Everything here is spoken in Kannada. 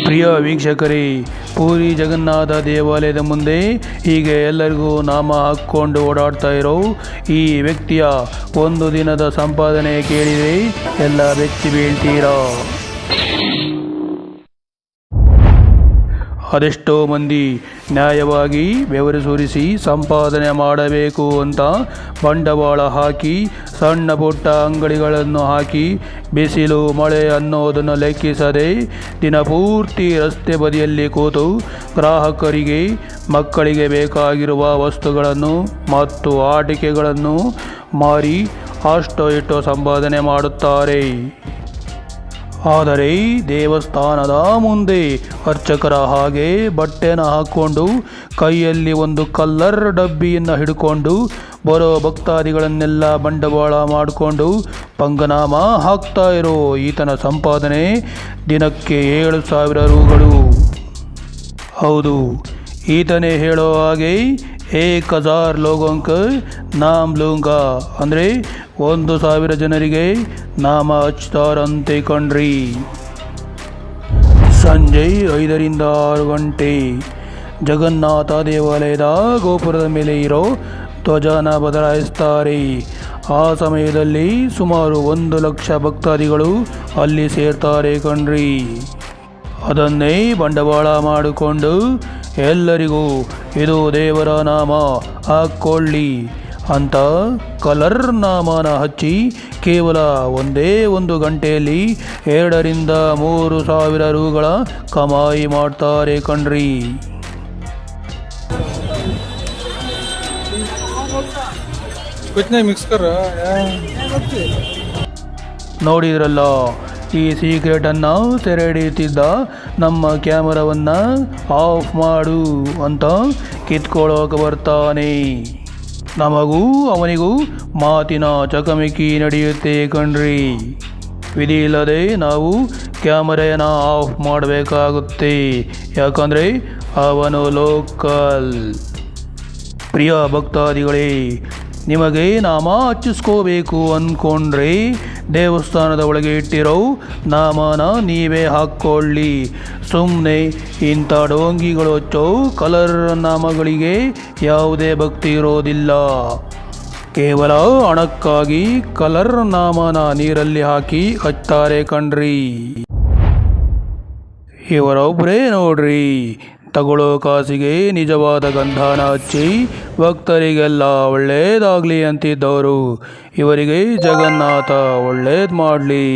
ಪ್ರಿಯ ವೀಕ್ಷಕರೇ, ಪೂರಿ ಜಗನ್ನಾಥ ದೇವಾಲಯದ ಮುಂದೆ ಹೀಗೆ ಎಲ್ಲರಿಗೂ ನಾಮ ಹಾಕ್ಕೊಂಡು ಓಡಾಡ್ತಾ ಇರೋ ಈ ವ್ಯಕ್ತಿಯ ಒಂದು ದಿನದ ಸಂಪಾದನೆ ಕೇಳಿದರೆ ಎಲ್ಲ ಬೆಚ್ಚಿ ಬೀಳ್ತೀರಾ. ಅದೆಷ್ಟೋ ಮಂದಿ ನ್ಯಾಯವಾಗಿ ಬೆವರು ಸುರಿಸಿ ಸಂಪಾದನೆ ಮಾಡಬೇಕು ಅಂತ ಬಂಡವಾಳ ಹಾಕಿ ಸಣ್ಣ ಪುಟ್ಟ ಅಂಗಡಿಗಳನ್ನು ಹಾಕಿ ಬಿಸಿಲು ಮಳೆ ಅನ್ನೋದನ್ನು ಲೆಕ್ಕಿಸದೆ ದಿನಪೂರ್ತಿ ರಸ್ತೆ ಬದಿಯಲ್ಲಿ ಕೂತು ಗ್ರಾಹಕರಿಗೆ ಮಕ್ಕಳಿಗೆ ಬೇಕಾಗಿರುವ ವಸ್ತುಗಳನ್ನು ಮತ್ತು ಆಟಿಕೆಗಳನ್ನು ಮಾರಿ ಅಷ್ಟೋ ಇಷ್ಟೋ ಸಂಪಾದನೆ ಮಾಡುತ್ತಾರೆ. ಆದರೆ ದೇವಸ್ಥಾನದ ಮುಂದೆ ಅರ್ಚಕರ ಹಾಗೆ ಬಟ್ಟೆನ ಹಾಕ್ಕೊಂಡು ಕೈಯಲ್ಲಿ ಒಂದು ಕಲ್ಲರ್ ಡಬ್ಬಿಯನ್ನು ಹಿಡ್ಕೊಂಡು ಬರೋ ಭಕ್ತಾದಿಗಳನ್ನೆಲ್ಲ ಬಂಡವಾಳ ಮಾಡಿಕೊಂಡು ಪಂಗನಾಮ ಹಾಕ್ತಾ ಇರೋ ಈತನ ಸಂಪಾದನೆ ದಿನಕ್ಕೆ 7,000 ರೂಗಳು. ಹೌದು, ಈತನೇ ಹೇಳೋ ಹಾಗೆ 1,000 ಲೋಗೋಂಕ ನಾಮ್ ಲೂಂಗಾ ಅಂದರೆ 1,000 ಜನರಿಗೆ ನಾಮ ಹಚ್ತಾರಂತೆ ಕಣ್ರಿ. ಸಂಜೆ 5ರಿಂದ 6 ಗಂಟೆ ಜಗನ್ನಾಥ ದೇವಾಲಯದ ಗೋಪುರದ ಮೇಲೆ ಇರೋ ಧ್ವಜನ ಬದಲಾಯಿಸ್ತಾರೆ. ಆ ಸಮಯದಲ್ಲಿ ಸುಮಾರು 1 ಲಕ್ಷ ಭಕ್ತಾದಿಗಳು ಅಲ್ಲಿ ಸೇರ್ತಾರೆ ಕಣ್ರಿ. ಅದನ್ನೇ ಬಂಡವಾಳ ಮಾಡಿಕೊಂಡು ಎಲ್ಲರಿಗೂ ಇದು ದೇವರ ನಾಮ ಹಾಕ್ಕೊಳ್ಳಿ ಅಂತ ಕಲರ್ ನಾಮನ ಹಚ್ಚಿ ಕೇವಲ ಒಂದೇ 1 ಗಂಟೆಯಲ್ಲಿ 2ರಿಂದ 3,000 ರೂಗಳ ಕಮಾಯಿ ಮಾಡ್ತಾರೆ ಕಣ್ರಿ. ನೋಡಿದ್ರಲ್ಲ, ಈ ಸೀಕ್ರೆಟನ್ನು ಸೆರೆ ಹಿಡಿಯುತ್ತಿದ್ದ ನಮ್ಮ ಕ್ಯಾಮರಾವನ್ನು ಆಫ್ ಮಾಡು ಅಂತ ಕಿತ್ಕೊಳ್ಳೋಕೆ ಬರ್ತಾನೆ. ನಮಗೂ ಅವನಿಗೂ ಮಾತಿನ ಚಕಮಕಿ ನಡೆಯುತ್ತೆ ಕಣ್ರಿ. ವಿಧಿ ಇಲ್ಲದೆ ನಾವು ಕ್ಯಾಮರಾನ ಆಫ್ ಮಾಡಬೇಕಾಗುತ್ತೆ, ಯಾಕಂದರೆ ಅವನು ಲೋಕಲ್. ಪ್ರಿಯ ಭಕ್ತಾದಿಗಳೇ, ನಿಮಗೆ ನಾಮ ಹಚ್ಚಿಸ್ಕೋಬೇಕು ಅಂದ್ಕೊಂಡ್ರೆ ದೇವಸ್ಥಾನದ ಒಳಗೆ ಇಟ್ಟಿರೋ ನಾಮನ ನೀವೇ ಹಾಕ್ಕೊಳ್ಳಿ. ಸುಮ್ಮನೆ ಇಂಥ ಡೋಂಗಿಗಳು ಹಚ್ಚೋ ಕಲರ್ ನಾಮಗಳಿಗೆ ಯಾವುದೇ ಭಕ್ತಿ ಇರೋದಿಲ್ಲ. ಕೇವಲ ಹಣಕ್ಕಾಗಿ ಕಲರ್ ನಾಮನ ನೀರಲ್ಲಿ ಹಾಕಿ ಹಚ್ತಾರೆ ಕಣ್ರಿ. ಇವರೊಬ್ಬರೇ ನೋಡ್ರಿ, ತಗೊಳ್ಳೋ ಕಾಸಿಗೆ ನಿಜವಾದ ಗಂಧನ ಹಚ್ಚಿ ಭಕ್ತರಿಗೆಲ್ಲ ಒಳ್ಳೇದಾಗಲಿ ಅಂತಿದ್ದವರು. ಇವರಿಗೆ ಜಗನ್ನಾಥ ಒಳ್ಳೇದು ಮಾಡಲಿ.